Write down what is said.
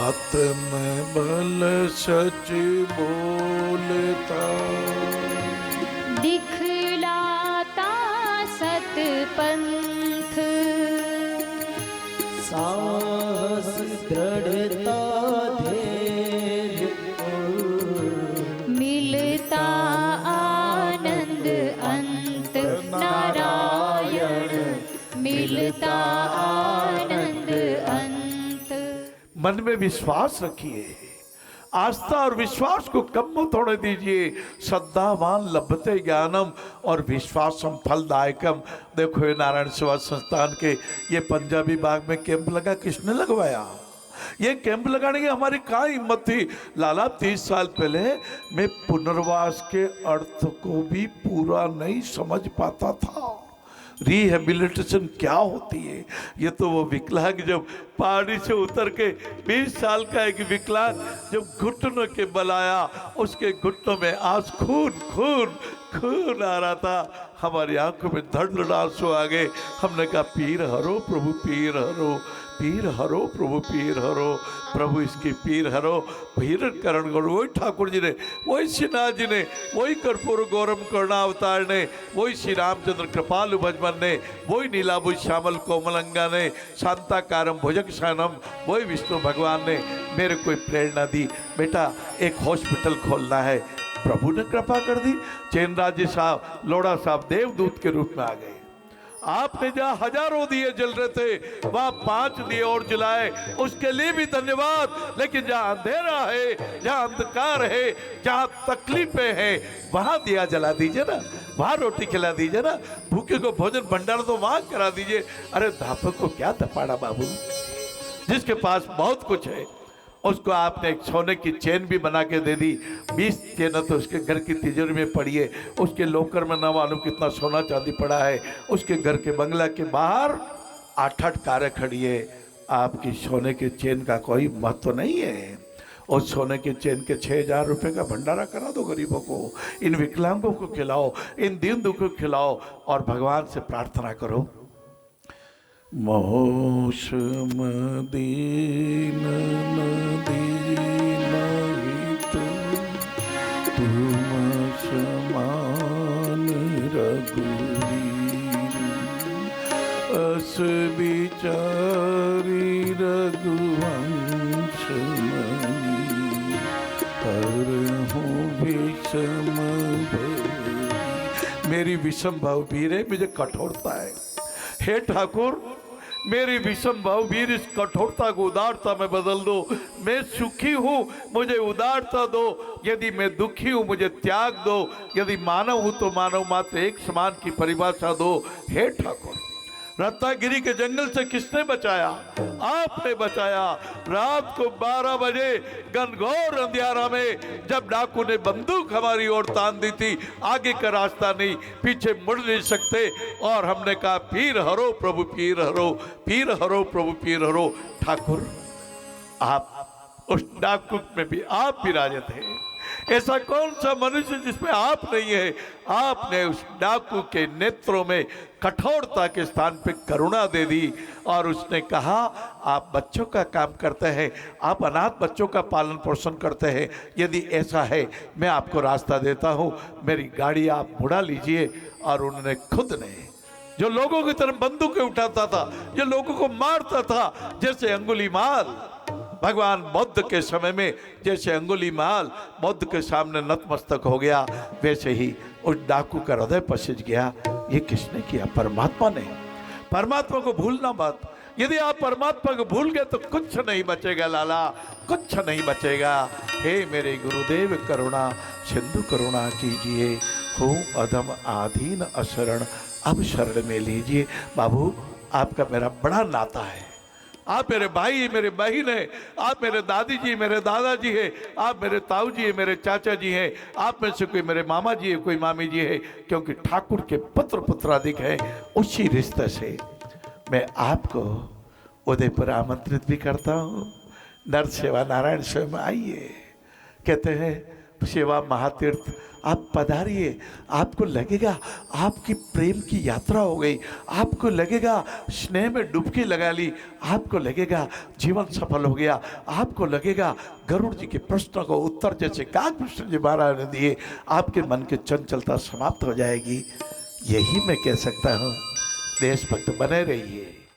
आत्म बल सच बोलता, दिखलाता सतपंथ, साहस दृढ़ता धैर्य, मिलता आनंद अंत नारायण, मिलता आनंद अंत। मन में विश्वास रखिए, आस्था और विश्वास को कम मत होने दीजिए। श्रद्धावान लभते ज्ञानम और विश्वासम फलदायकम। देखो ये नारायण सेवा संस्थान के ये पंजाबी बाग में कैंप लगा, किसने लगवाया? ये कैंप लगाने की हमारी कहाँ हिम्मत थी? लाला 30 साल पहले मैं पुनर्वास के अर्थ को भी पूरा नहीं समझ पाता था। रिहेबिलिटेशन क्या होती है? ये तो वो विकलांग जब पहाड़ी से उतर के 20 साल का एक विकलांग जब घुटनों के बल आया, उसके घुटनों में आज खून खून खून आ रहा था, हमारी आंखों में धड़ आंसू आ गए। हमने कहा पीर हरो प्रभु, पीर हरो, पीर हरो प्रभु, पीर हरो प्रभु, इसकी पीर हरो, पीर करण करो। वही ठाकुर जी ने, वही श्रीनाथ जी ने, वही कर्पूर गौरम करुणा अवतार ने, वही श्री रामचंद्र कृपालु भजमन ने, वही नीलाभुज श्यामल कोमलंगा ने, शांताकारम भुजग शयनम, वही विष्णु भगवान ने मेरे को प्रेरणा दी, बेटा एक हॉस्पिटल खोलना है। प्रभु ने कृपा कर दी। चैनराज जी साहब, लोढ़ा साहब देवदूत के रूप में आ गए। आपने जहाँ हजारों दिए जल रहे थे वहाँ 5 दिए और जलाए, उसके लिए भी धन्यवाद। लेकिन जहाँ अंधेरा है, जहाँ अंधकार है, जहाँ तकलीफें हैं, वहाँ दिया जला दीजिए ना, वहाँ रोटी खिला दीजिए ना, भूखे को भोजन भंडार तो वहाँ करा दीजिए। अरे धापक को क्या तपाड़ा बाबू, जिसके पास बहुत कुछ है उसको आपने एक सोने की चेन भी बना के दे दी। 20 चेन तो उसके घर की तिजोरी में पड़ी है, उसके लॉकर में ना मालूम कितना सोना चांदी पड़ा है, उसके घर के बंगला के बाहर 8-8 कारें खड़ी है। आपकी सोने के चेन का कोई महत्व नहीं है। और सोने के चेन के 6,000 रुपये का भंडारा करा दो गरीबों को, इन विकलांगों को खिलाओ, इन दीन दुखों को खिलाओ और भगवान से प्रार्थना करो। मौसम दीन दीन तुम समान रघुवीर, अस विचारी रघुवंश मणि, हरहु विषम भव। मेरी विषम भाव वीर है, मुझे कठोरता है। हे ठाकुर, मेरी विषम भाव वीर इस कठोरता को उदारता में बदल दो। मैं सुखी हूँ, मुझे उदारता दो। यदि मैं दुखी हूँ, मुझे त्याग दो। यदि मानव हूँ तो मानव मात्र एक समान की परिभाषा दो। हे ठाकुर, रत्नागिरी के जंगल से किसने बचाया? आपने बचाया। रात को 12 बजे घनघोर अंधियारा में जब डाकू ने बंदूक हमारी ओर तान दी थी, आगे का रास्ता नहीं, पीछे मुड़ नहीं सकते, और हमने कहा पीर हरो प्रभु, पीर हरो, पीर हरो प्रभु, पीर हरो। ठाकुर, आप उस डाकू में भी आप विराजे थे। ऐसा कौन सा मनुष्य जिसमें आप नहीं है? आपने उस डाकू के नेत्रों में कठोरता के स्थान पे करुणा दे दी और उसने कहा आप बच्चों का काम करते हैं, आप अनाथ बच्चों का पालन पोषण करते हैं, यदि ऐसा है मैं आपको रास्ता देता हूँ, मेरी गाड़ी आप मुड़ा लीजिए। और उन्होंने खुद ने, जो लोगों की तरफ बंदूकें उठाता था, जो लोगों को मारता था, जैसे अंगुलीमाल भगवान बुद्ध के समय में, जैसे अंगुलीमाल बुद्ध के सामने नतमस्तक हो गया, वैसे ही उस डाकू का हृदय पसीज गया। ये किसने किया? परमात्मा ने। परमात्मा को भूलना मत। यदि आप परमात्मा को भूल गए तो कुछ नहीं बचेगा लाला, कुछ नहीं बचेगा। हे मेरे गुरुदेव, करुणा सिंधु करुणा कीजिए, हूँ अधम आधीन अशरण, अब शरण में लीजिए। बाबू, आपका मेरा बड़ा नाता है। आप मेरे भाई, मेरे बहन है, आप मेरे दादी जी, मेरे दादाजी है, आप मेरे ताऊ जी है, मेरे चाचा जी हैं, आप में से कोई मेरे मामा जी है, कोई मामी जी है, क्योंकि ठाकुर के पुत्र पुत्राधिक है। उसी रिश्ते से मैं आपको उदयपुर आमंत्रित भी करता हूँ। नर सेवा नारायण सेवा में आइए। कहते हैं सेवा महातीर्थ आप पधारिए। आपको लगेगा आपकी प्रेम की यात्रा हो गई, आपको लगेगा स्नेह में डुबकी लगा ली, आपको लगेगा जीवन सफल हो गया, आपको लगेगा गरुड़ जी के प्रश्नों को उत्तर जैसे काकभूषण जी महाराज ने दिए, आपके मन की चंचलता समाप्त हो जाएगी। यही मैं कह सकता हूँ। देशभक्त बने रहिए।